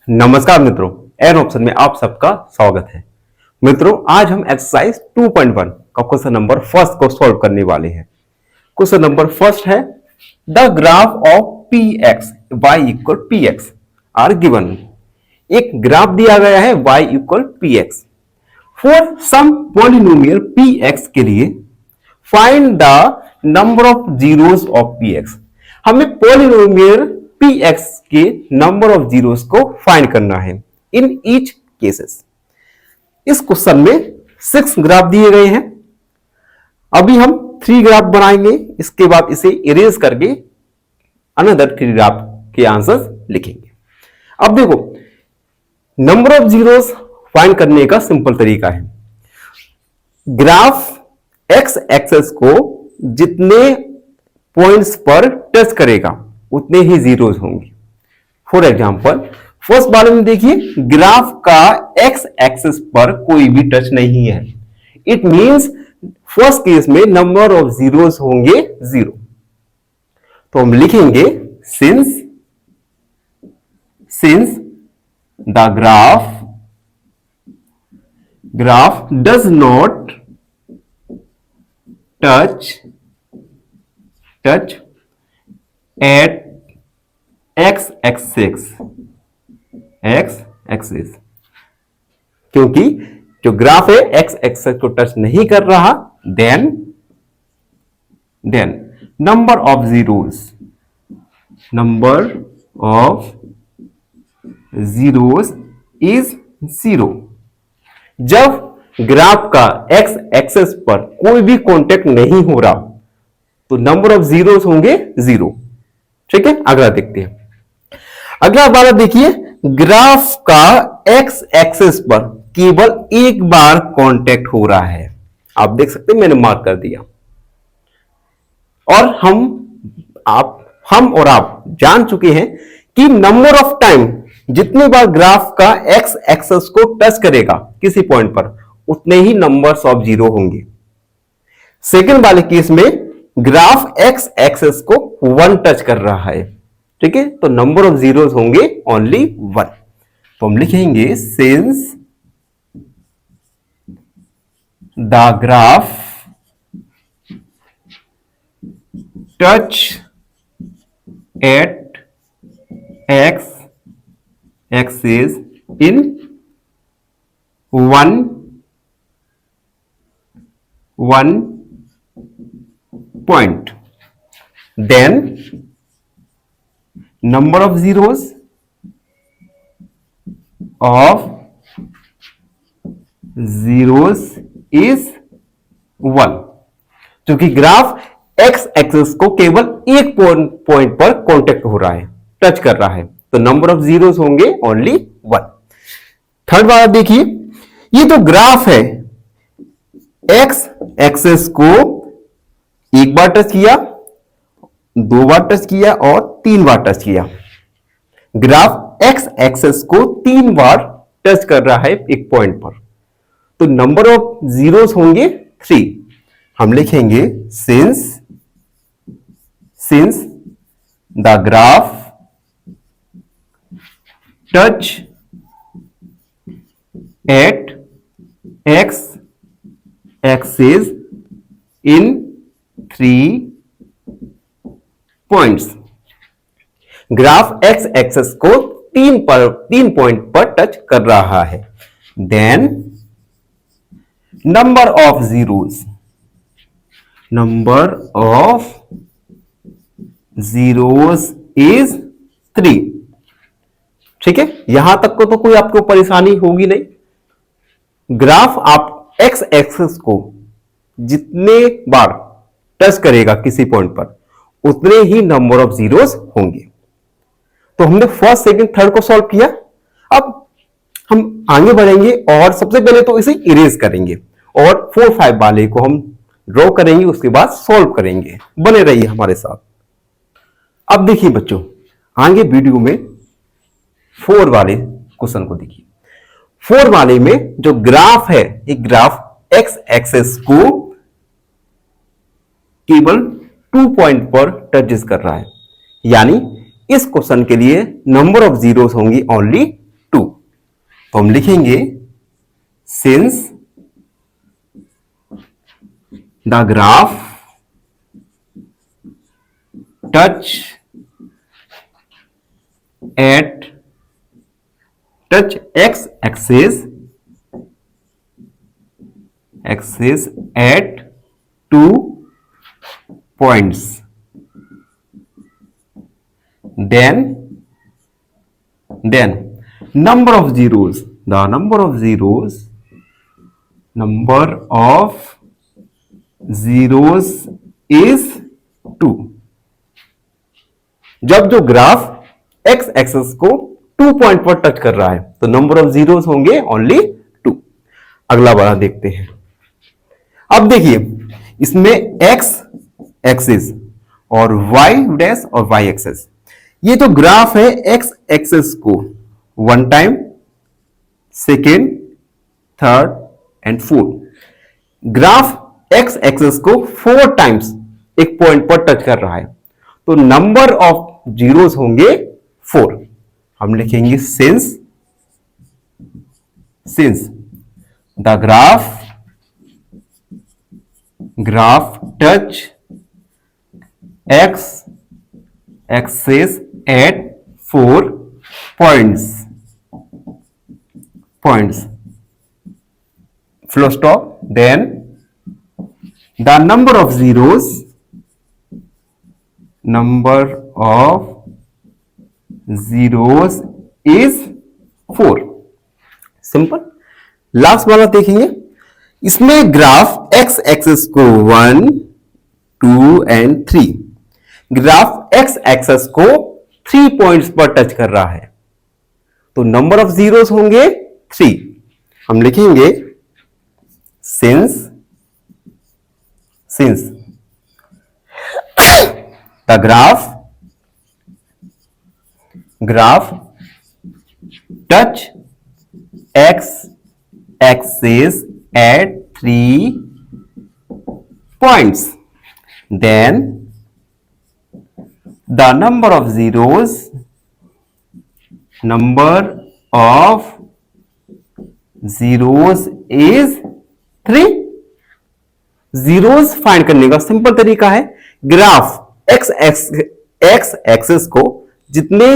नमस्कार मित्रों, an option में आप सबका स्वागत है। मित्रों, आज हम एक्सरसाइज 2.1 का क्वेश्चन नंबर फर्स्ट को सॉल्व करने वाले हैं। क्वेश्चन नंबर फर्स्ट है the graph of P X Y equal P X are given. एक ग्राफ दिया गया है y equal P X for some polynomial P X के लिए find the number of zeros of P X. हमें polynomial P X के number of zeros को find करना है इन ईच केसेस। इस क्वेश्चन में 6 ग्राफ दिए गए हैं। अभी हम 3 ग्राफ बनाएंगे, इसके बाद इसे इरेज करके अनदर 3 ग्राफ के आंसर्स लिखेंगे। अब देखो, नंबर ऑफ जीरोस फाइंड करने का सिंपल तरीका है। ग्राफ एक्स एक्सेस को जितने पॉइंट्स पर टच करेगा उतने ही जीरोस होंगे। फॉर एग्जांपल, फर्स्ट वाले में देखिए, ग्राफ का एक्स एक्सिस पर कोई भी टच नहीं है। इट मींस फर्स्ट केस में नंबर ऑफ जीरोस होंगे 0। तो हम लिखेंगे since the graph does not touch at x axis, क्योंकि जो ग्राफ है x एक्सिस को टच नहीं कर रहा, then number of zeros is 0। जब ग्राफ का x एक्सिस पर कोई भी कांटेक्ट नहीं हो रहा तो नंबर ऑफ जीरोस होंगे 0। ठीक है, अगला देखते हैं। अगला वाला देखिए, ग्राफ का एक्स एक्सिस पर केवल एक बार कांटेक्ट हो रहा है। आप देख सकते हैं, मैंने मार्क कर दिया। और हम और आप जान चुके हैं कि नंबर ऑफ टाइम जितनी बार ग्राफ का एक्स एक्सिस को टच करेगा किसी पॉइंट पर, उतने ही नंबर्स ऑफ जीरो होंगे। सेकंड वाले केस में ग्राफ एक्स एक्सिस को 1 टच कर रहा है। ठीक है, तो नंबर ऑफ जीरोस होंगे ओनली 1। तो हम लिखेंगे since the graph touch at X axis in 1 point, then number of zeros is 1। क्योंकि ग्राफ एक्स एक्सिस को केवल एक पॉइंट पर कांटेक्ट हो रहा है, टच कर रहा है, तो नंबर ऑफ जीरोस होंगे ओनली 1। थर्ड वाला देखिए, ये तो ग्राफ है, एक्स एक्सिस को एक बार टच किया, 2 बार टच किया और 3 बार टच किया। ग्राफ एक्स एक्सिस को 3 बार टच कर रहा है एक पॉइंट पर, तो नंबर ऑफ जीरोस होंगे 3। हम लिखेंगे since the graph touch at X axis in 3 points. Graph X axis को 3 पॉइंट पर टच कर रहा है, then number of zeros is 3। ठीक है, यहां तक को तो कोई आपको परेशानी होगी नहीं। ग्राफ आप एक्स एक्सिस को जितने बार टच करेगा किसी पॉइंट पर, उतने ही नंबर ऑफ जीरोस होंगे। तो हमने फर्स्ट सेकंड थर्ड को सॉल्व किया। अब हम आगे बढ़ेंगे और सबसे पहले तो इसे इरेज करेंगे और 4 5 वाले को हम ड्रॉ करेंगे, उसके बाद सॉल्व करेंगे। बने रहिए हमारे साथ। अब देखिए बच्चों, आगे वीडियो में 4 वाले क्वेश्चन को देखिए। 4 वाले में जो ग्राफ है, एक ग्राफ एक्स एक्सिस को केवल 2 पॉइंट पर टचेस कर रहा है, यानी इस क्वेश्चन के लिए नंबर ऑफ जीरोस होंगी ओनली तो हम लिखेंगे since the graph touch x axis at 2 points, then number of zeros is 2। जब जो ग्राफ x एक्सिस को 2 पॉइंट पर टच कर रहा है तो नंबर ऑफ जीरोस होंगे ओनली 2। अगला वाला देखते हैं। अब देखिए इसमें x एक्सिस और y डैश और y एक्सिस, ये जो ग्राफ है x एक्सिस को 1 time, second, third and fourth, graph x axis को 4 टाइम्स एक पॉइंट पर टच कर रहा है तो नंबर ऑफ जीरोस होंगे 4। हम लिखेंगे since the graph touch x axis at 4 points, full stop, then the number of zeros is 4। Simple. Last वाला देखेंगे, इसमें ग्राफ x एक्सिस को 1, 2 एंड 3, ग्राफ x एक्सिस को 3 पॉइंट्स पर टच कर रहा है तो नंबर ऑफ जीरोस होंगे 3। हम लिखेंगे since the graph touch x axis at 3 points, then the number of zeros is 3। Zeros find करने का सिंपल तरीका है, ग्राफ x एक्सिस को जितने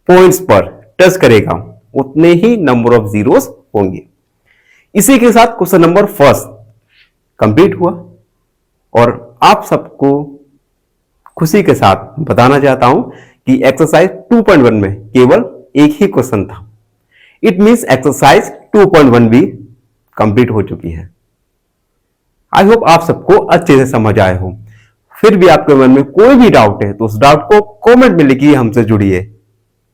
पॉइंट्स पर टच करेगा उतने ही नंबर ऑफ जीरोस होंगे। इसी के साथ क्वेश्चन नंबर फर्स्ट कंप्लीट हुआ और आप सबको खुशी के साथ बताना चाहता हूं कि एक्सरसाइज 2.1 में केवल एक ही क्वेश्चन था। इट मींस एक्सरसाइज 2.1 भी कंप्लीट हो चुकी है। आई होप आप सबको अच्छे से समझ आए हो। फिर भी आपके मन में कोई भी डाउट है तो उस डाउट को कमेंट में लिखिए, हमसे जुड़िए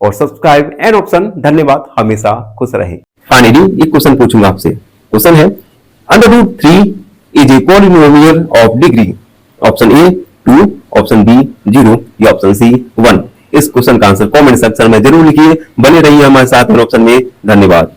और सब्सक्राइब एंड ऑप्शन। धन्यवाद, हमेशा खुश रहे। फाइनली एक क्वेश्चन पूछूंगा आपसे। क्वेश्चन है √3 is a polynomial of degree option A 2, option B 0 या ऑप्शन सी 1। इस क्वेश्चन का आंसर कमेंट सेक्शन में जरूर लिखिए। बने रहिए हमारे साथ ऑप्शन में। धन्यवाद।